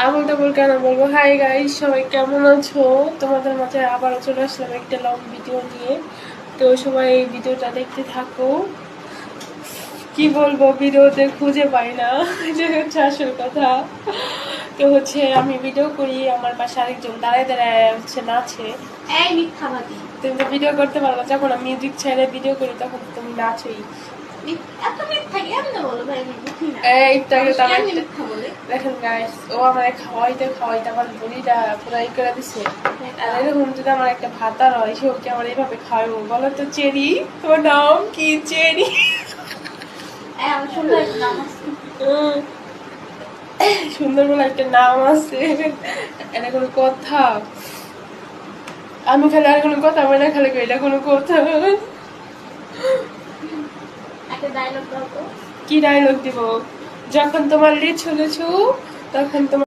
আবল তাবল কেন বলবো। Hi guys, সবাই কেমন আছো? তোমাদের মাঝে আবারও চলে আসলাম একটা লং ভিডিও নিয়ে। তো সবাই এই ভিডিওটা দেখতে থাকো। কি বলবো, ভিডিওতে খুঁজে পাই না, যে হচ্ছে আসল কথা। তো হচ্ছে আমি ভিডিও করি, আমার পাশে আরেকজন দাঁড়ায় দাঁড়ায় হচ্ছে নাচে। এই মিথ্যাবাদী, তুমি তো ভিডিও করতে পারো না, যখন আমি মিউজিক ছেড়ে ভিডিও করি তখন তো তুমি নাচোই। এত মিথ্যা কেমনে বলো ভাই? আমি বুঝি না একটু আগে মানুষ তো আমার কেমনে মিথ্যা বলে। দেখেন গাইস, ও আমার খাওয়াইতে খাওয়াইতে আমার বড়িটা পুরো ই করে দিছে। আর এরকম যদি আমার একটা ভাতার হয়, সে ওকে আমার এইভাবে খাওয়াবো? বলো তো চেরি, তোমার নাম কি? চেরি। আমার সুন্দর একটা নাম আছে। সুন্দর বলে একটা নাম আছে, এটা কোনো কথা? আমি খালি আর কোনো কথা বলে খালি কই, এটা কোনো কথা? একটা ডায়লগ দাও তো। কি ডায়লগ দিব? যখন তোমার লিচু লিচু, তখন তোমার